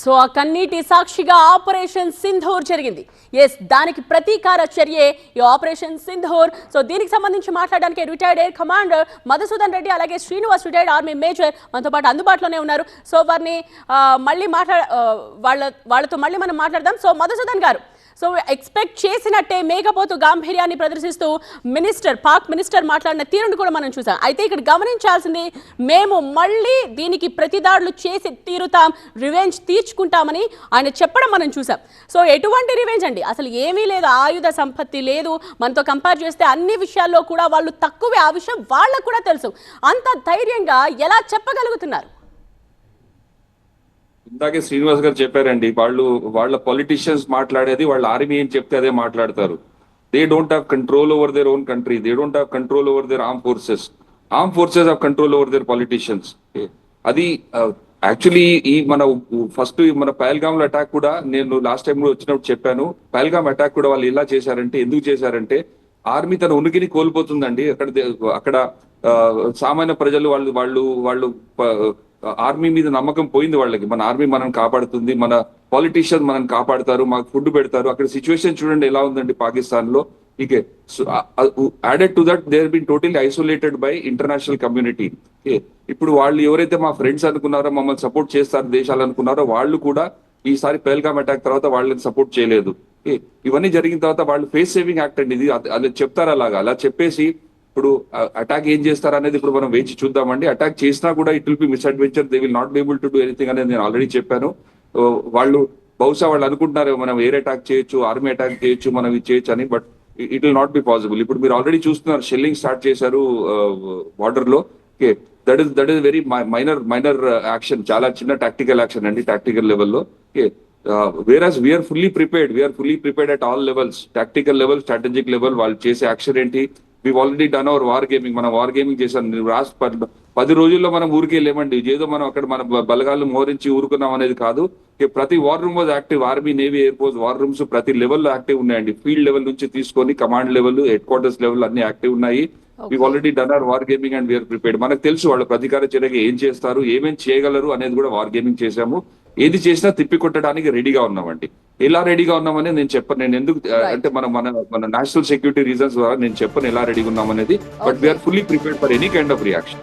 So ఆ కన్నీటి సాక్షిగా ఆపరేషన్ సింధూర్ జరిగింది. ఎస్, దానికి ప్రతీకార చర్యే ఈ ఆపరేషన్ సింధూర్. సో దీనికి సంబంధించి మాట్లాడడానికి retired air commander Madhusudan Reddy, అలాగే శ్రీనివాస్ రిటైర్డ్ ఆర్మీ మేజర్ మనతో పాటు అందుబాటులోనే ఉన్నారు. సో వారిని మళ్ళీ వాళ్ళతో మళ్ళీ మనం మాట్లాడదాం. సో మధుసూదన్ గారు, సో ఎక్స్పెక్ట్ చేసినట్టే మేఘపోతు గాంభీర్యాన్ని ప్రదర్శిస్తూ పాక్ మినిస్టర్ మాట్లాడిన తీరును కూడా మనం చూసాం. అయితే ఇక్కడ గమనించాల్సింది, మేము మళ్ళీ దీనికి ప్రతిదాడులు చేసి తీరుతాం, రివెంజ్ తీర్చుకుంటామని ఆయన చెప్పడం మనం చూసాం. సో ఎటువంటి రివెంజ్ అండి? అసలు ఏమీ లేదు, ఆయుధ సంపత్తి లేదు. మనతో కంపేర్ చేస్తే అన్ని విషయాల్లో కూడా వాళ్ళు తక్కువే, ఆ విషయం వాళ్ళకు కూడా తెలుసు. అంత ధైర్యంగా ఎలా చెప్పగలుగుతున్నారు? ఇందాకే శ్రీనివాస్ గారు చెప్పారండి, వాళ్ళ పొలిటీషియన్స్ మాట్లాడేది వాళ్ళ ఆర్మీ ఏం చెప్తే అదే మాట్లాడతారు. They don't have control over their own country, they don't have control over their arm forces have control over their politicians. అది యాక్చువల్లీ మన పహల్గామ్ లో అటాక్ కూడా నేను లాస్ట్ టైం వచ్చినప్పుడు చెప్పాను. పహల్గామ్ అటాక్ కూడా వాళ్ళు ఎలా చేశారంటే, ఎందుకు చేశారంటే ఆర్మీ తన ఉనికిని కోల్పోతుందండి. అక్కడ సామాన్య ప్రజలు వాళ్ళు ఆర్మీ మీద నమ్మకం పోయింది వాళ్ళకి. మన ఆర్మీ మనం కాపాడుతుంది, మన పాలిటీషియన్ మనం కాపాడుతారు, మాకు ఫుడ్ పెడతారు. అక్కడ సిచ్యువేషన్ చూడండి ఎలా ఉందండి పాకిస్తాన్ లో. ఇకే added to that, they are been totally isolated by international community. ఇప్పుడు వాళ్ళు ఎవరైతే మా ఫ్రెండ్స్ అనుకున్నారో, మమ్మల్ని సపోర్ట్ చేస్తారు దేశాలు అనుకున్నారో, వాళ్ళు కూడా ఈసారి పహల్గామ్ అటాక్ తర్వాత వాళ్ళని సపోర్ట్ చేయలేదు. ఇవన్నీ జరిగిన తర్వాత వాళ్ళు ఫేస్ సేవింగ్ యాక్ట్ అండి ఇది. అది చెప్తారు అలా చెప్పేసి ఇప్పుడు అటాక్ ఏం చేస్తారు అనేది ఇప్పుడు మనం వేచి చూద్దామండి. అటాక్ చేసినా కూడా it will be misadventure, they will not be able to do anything అనేది నేను ఆల్రెడీ చెప్పాను. వాళ్ళు అనుకుంటున్నారు మనం ఎయిర్ అటాక్ చేయొచ్చు, ఆర్మీ అటాక్ చేయొచ్చు, మనం ఇది చేయొచ్చు అని. But it will not be possible. ఇప్పుడు మీరు ఆల్రెడీ చూస్తున్నారు, షెల్లింగ్ స్టార్ట్ చేశారు బార్డర్ లో. That is very minor action, చాలా చిన్న టాక్టికల్ యాక్షన్ అండి, టాక్టికల్ లెవెల్లో. Whereas we are fully prepared at all levels, tactical level, strategic level. వాళ్ళు చేసే యాక్షన్ ఏంటి, we already done our war gaming. మనం వార్ గేమింగ్ చేశాం. 10 రోజుల్లో మనం ఊరికే లేమండి. ఏదో మనం అక్కడ మన బలగాలు మోరించి ఊరుకున్నాం అనేది కాదు. ప్రతి war room was active. Army, navy, air force war rooms ప్రతి లెవెల్లో యాక్టివ్ ఉన్నాయండి. ఫీల్డ్ లెవెల్ నుంచి తీసుకొని command level, headquarters level అన్ని యాక్టివ్ ఉన్నాయి. We already done our war gaming and we're prepared. మనకు తెలుసు వాళ్ళ ప్రతీకార చర్యగా ఏం చేస్తారు, ఏమేం చేయగలరు అనేది కూడా వార్ గేమింగ్ చేశాము. ఏది చేసినా తిప్పి కొట్టడానికి రెడీగా ఉన్నామండి. ఎలా రెడీగా ఉన్నామని నేను చెప్పను. నేను ఎందుకు అంటే మన నేషనల్ సెక్యూరిటీ రీజన్స్ ద్వారా నేను చెప్పను ఎలా రెడీగా ఉన్నామనేది. But we are fully prepared for any kind of reaction.